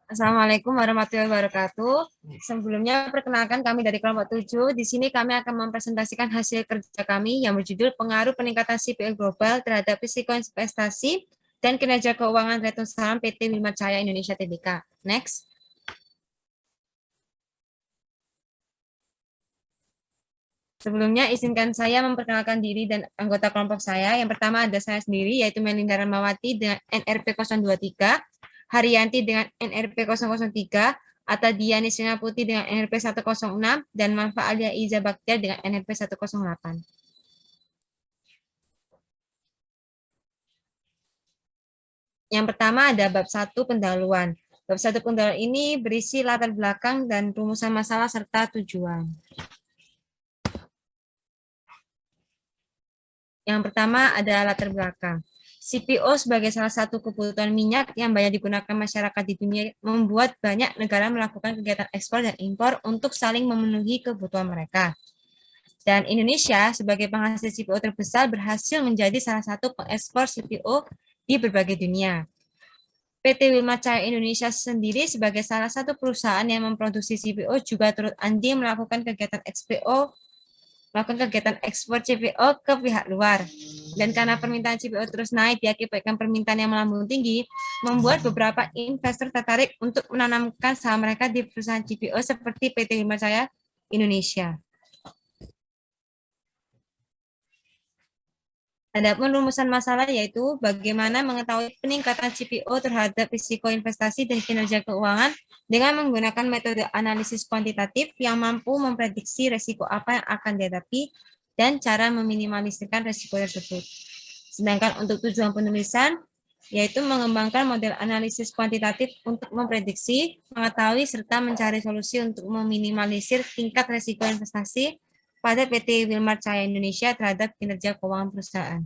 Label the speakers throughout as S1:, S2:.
S1: Assalamualaikum warahmatullahi wabarakatuh. Sebelumnya, perkenalkan kami dari kelompok 7. Di sini kami akan mempresentasikan hasil kerja kami yang berjudul Pengaruh Peningkatan CPO Global terhadap Risiko Investasi dan Kinerja Keuangan Return Saham PT Wilmar Cahaya Indonesia Tbk. Next. Sebelumnya, izinkan saya memperkenalkan diri dan anggota kelompok saya. Yang pertama ada saya sendiri, yaitu Melinda Ramawati dengan NRP 023, Haryanti dengan NRP 003, Atta Diani Sina Putih dengan NRP 106, dan Manfa Alia Iza Baktiar dengan NRP 108. Yang pertama ada bab 1 pendahuluan. Bab 1 pendahuluan ini berisi latar belakang dan rumusan masalah serta tujuan. Yang pertama ada latar belakang. CPO sebagai salah satu kebutuhan minyak yang banyak digunakan masyarakat di dunia membuat banyak negara melakukan kegiatan ekspor dan impor untuk saling memenuhi kebutuhan mereka. Dan Indonesia sebagai penghasil CPO terbesar berhasil menjadi salah satu pengekspor CPO di berbagai dunia. PT Wilmar Cahaya Indonesia sendiri sebagai salah satu perusahaan yang memproduksi CPO juga turut andil melakukan kegiatan ekspor CPO ke pihak luar. Dan karena permintaan CPO terus naik diakibatkan permintaan yang melambung tinggi, membuat beberapa investor tertarik untuk menanamkan saham mereka di perusahaan CPO seperti PT Wilmar Cahaya Indonesia. Adapun rumusan masalah yaitu bagaimana mengetahui peningkatan CPO terhadap risiko investasi dan kinerja keuangan dengan menggunakan metode analisis kuantitatif yang mampu memprediksi risiko apa yang akan dihadapi dan cara meminimalisirkan risiko tersebut. Sedangkan untuk tujuan penulisan, yaitu mengembangkan model analisis kuantitatif untuk memprediksi, mengetahui, serta mencari solusi untuk meminimalisir tingkat risiko investasi pada PT Wilmar Cahaya Indonesia terhadap kinerja keuangan perusahaan.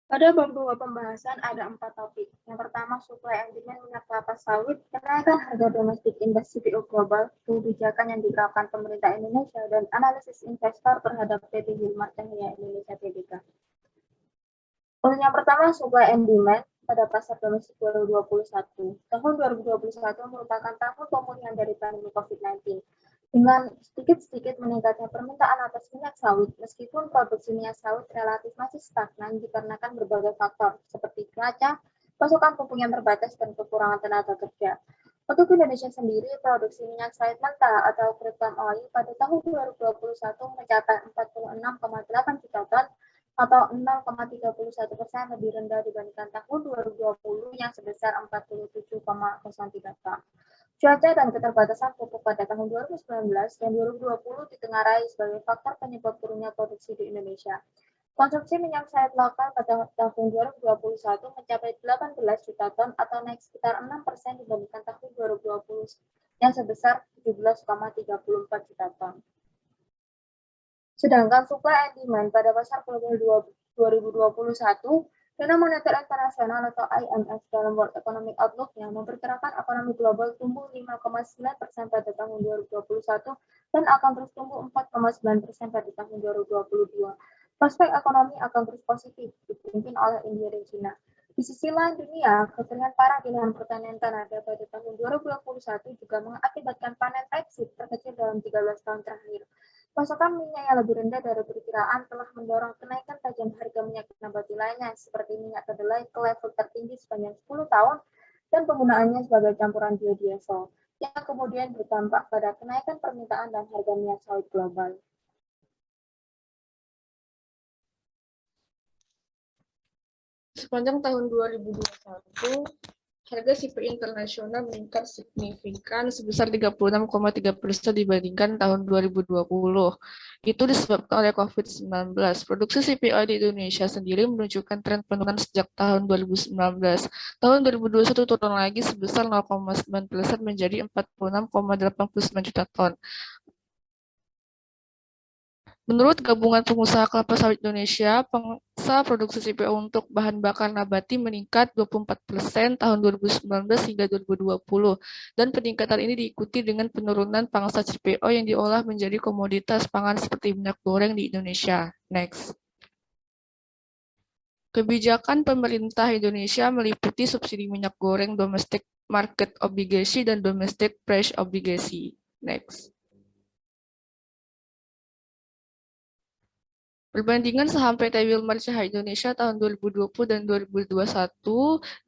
S2: Pada bab 2 pembahasan ada 4 topik. Yang pertama, supply and demand minyak kelapa sawit, kenaikan harga domestik indeks CPO global, kebijakan yang diterapkan pemerintah Indonesia, dan analisis investor terhadap PT Wilmar Cahaya Indonesia Tbk. Untuk yang pertama, supply and demand pada pasar domestik 2021. Tahun 2021 merupakan tahun pemulihan dari pandemi COVID-19. Dengan sedikit-sedikit meningkatnya permintaan atas minyak sawit, meskipun produksi minyak sawit relatif masih stagnan dikarenakan berbagai faktor, seperti cuaca, pasokan pupuk yang terbatas, dan kekurangan tenaga kerja. Untuk Indonesia sendiri, produksi minyak sawit mentah atau crude palm oil pada tahun 2021 mencapai 46,8 juta ton atau 0,31% lebih rendah dibandingkan tahun 2020 yang sebesar 47,03 ton. Cuaca dan keterbatasan pupuk pada tahun 2019 dan 2020 ditengarai sebagai faktor penyebab turunnya produksi di Indonesia. Konsumsi minyak sawit lokal pada tahun 2021 mencapai 18 juta ton atau naik sekitar 6% dibandingkan tahun 2020 yang sebesar 17,34 juta ton. Sedangkan supply and demand pada pasar global 2021, Dana Moneter Internasional atau IMF dalam World Economic Outlook yang memperkirakan ekonomi global tumbuh 5,9% pada tahun 2021 dan akan terus tumbuh 4,9% pada tahun 2022. Prospek ekonomi akan terus positif, dipimpin oleh India dan China. Di sisi lain dunia, kekeringan parah di lahan pertanian Kanada pada tahun 2021 juga mengakibatkan panen rapeseed terkecil dalam 13 tahun terakhir. Pasokan minyak yang lebih rendah dari perkiraan telah mendorong kenaikan tajam harga minyak nabati lainnya seperti minyak kedelai ke level tertinggi sepanjang 10 tahun dan penggunaannya sebagai campuran biodiesel yang kemudian berdampak pada kenaikan permintaan dan harga minyak sawit global.
S3: Sepanjang tahun 2021, harga CPI internasional meningkat signifikan sebesar 36,3% dibandingkan tahun 2020. Itu disebabkan oleh COVID-19. Produksi CPI di Indonesia sendiri menunjukkan tren penurunan sejak tahun 2019. Tahun 2021 turun lagi sebesar 0,9% menjadi 46,89 juta ton. Menurut Gabungan Pengusaha Kelapa Sawit Indonesia, pangsa produksi CPO untuk bahan bakar nabati meningkat 24% tahun 2019 hingga 2020, dan peningkatan ini diikuti dengan penurunan pangsa CPO yang diolah menjadi komoditas pangan seperti minyak goreng di Indonesia. Next. Kebijakan pemerintah Indonesia meliputi subsidi minyak goreng domestic market obligasi dan domestic price obligasi. Next. Perbandingan saham PT Wilmar Cahaya Indonesia tahun 2020 dan 2021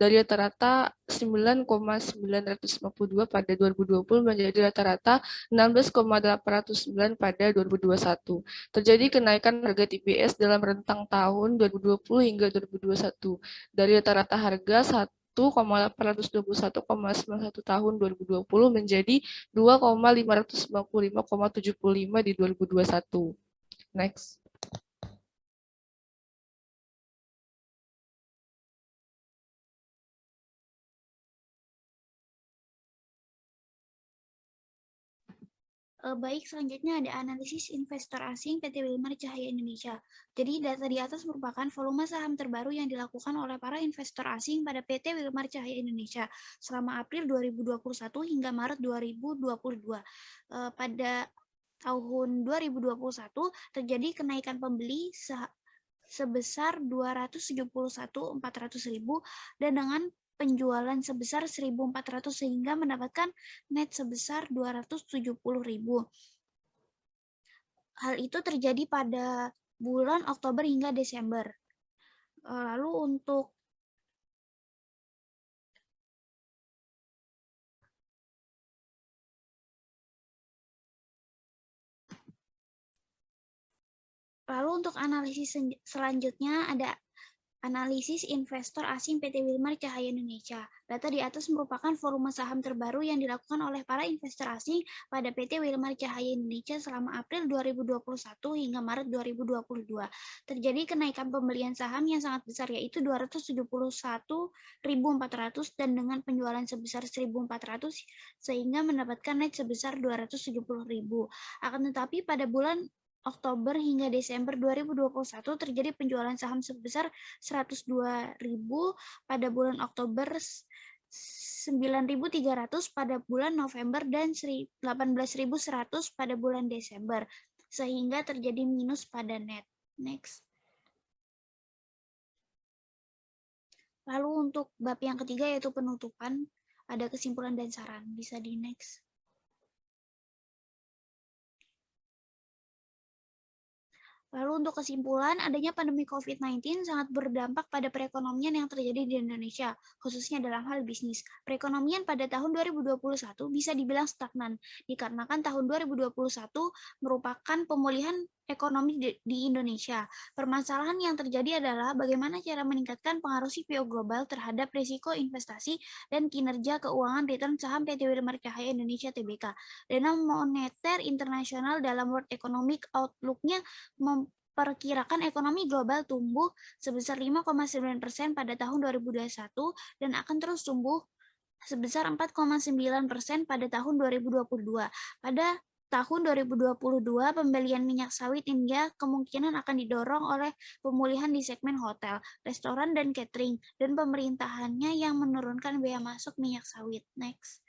S3: dari rata-rata 9,952 pada 2020 menjadi rata-rata 16,809 pada 2021. Terjadi kenaikan harga TPS dalam rentang tahun 2020 hingga 2021 dari rata-rata harga 1,821,91 tahun 2020 menjadi 2,595,75 di 2021. Next.
S4: Baik, selanjutnya ada analisis investor asing PT Wilmar Cahaya Indonesia. Jadi data di atas merupakan volume saham terbaru yang dilakukan oleh para investor asing pada PT Wilmar Cahaya Indonesia selama April 2021 hingga Maret 2022. Pada tahun 2021 terjadi kenaikan pembeli sebesar 271.400.000 dan dengan penjualan sebesar 1.400 sehingga mendapatkan net sebesar 270.000. Hal itu terjadi pada bulan Oktober hingga Desember. Lalu untuk analisis selanjutnya ada analisis investor asing PT Wilmar Cahaya Indonesia. Data di atas merupakan volume saham terbaru yang dilakukan oleh para investor asing pada PT Wilmar Cahaya Indonesia selama April 2021 hingga Maret 2022. Terjadi kenaikan pembelian saham yang sangat besar yaitu 271.400 dan dengan penjualan sebesar 1.400 sehingga mendapatkan net sebesar 270.000. Akan tetapi pada bulan Oktober hingga Desember 2021 terjadi penjualan saham sebesar 102.000 pada bulan Oktober, 9.300 pada bulan November, dan 18.100 pada bulan Desember, sehingga terjadi minus pada net. Next. Lalu untuk bab yang ketiga yaitu penutupan, ada kesimpulan dan saran. Bisa di next. Lalu untuk kesimpulan, adanya pandemi COVID-19 sangat berdampak pada perekonomian yang terjadi di Indonesia, khususnya dalam hal bisnis. Perekonomian pada tahun 2021 bisa dibilang stagnan, dikarenakan tahun 2021 merupakan pemulihan ekonomi di Indonesia. Permasalahan yang terjadi adalah bagaimana cara meningkatkan pengaruh CPO global terhadap risiko investasi dan kinerja keuangan return saham PT Wilmar Cahaya Indonesia Tbk. Dana Moneter Internasional dalam World Economic Outlook-nya memperkirakan ekonomi global tumbuh sebesar 5,9% pada tahun 2021 dan akan terus tumbuh sebesar 4,9% pada tahun 2022. Pada tahun 2022, pembelian minyak sawit India kemungkinan akan didorong oleh pemulihan di segmen hotel, restoran, dan catering, dan pemerintahannya yang menurunkan biaya masuk minyak sawit. Next.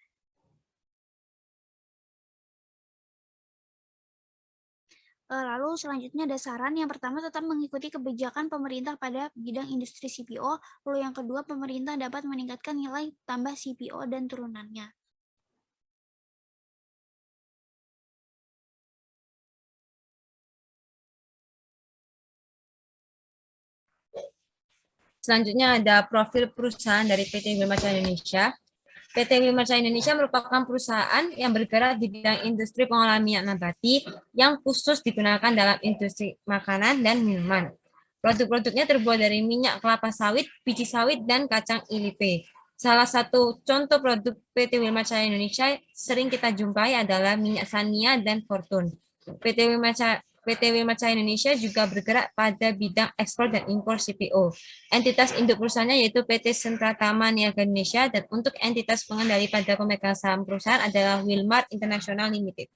S4: Lalu selanjutnya ada saran. Yang pertama, tetap mengikuti kebijakan pemerintah pada bidang industri CPO. Lalu yang kedua, pemerintah dapat meningkatkan nilai tambah CPO dan turunannya.
S1: Selanjutnya ada profil perusahaan dari PT Wilmar Cahaya Indonesia. PT Wilmar Cahaya Indonesia merupakan perusahaan yang bergerak di bidang industri pengolahan minyak nabati yang khusus digunakan dalam industri makanan dan minuman. Produk-produknya terbuat dari minyak kelapa sawit, biji sawit, dan kacang ilipe. Salah satu contoh produk PT Wilmar Cahaya Indonesia sering kita jumpai adalah minyak Sania dan Fortune. PT Wilmar Cahaya Indonesia juga bergerak pada bidang ekspor dan impor CPO. Entitas induk perusahaannya yaitu PT Sentratama Niaga Indonesia, dan untuk entitas pengendali pada pemegang saham perusahaan adalah Wilmar International Limited.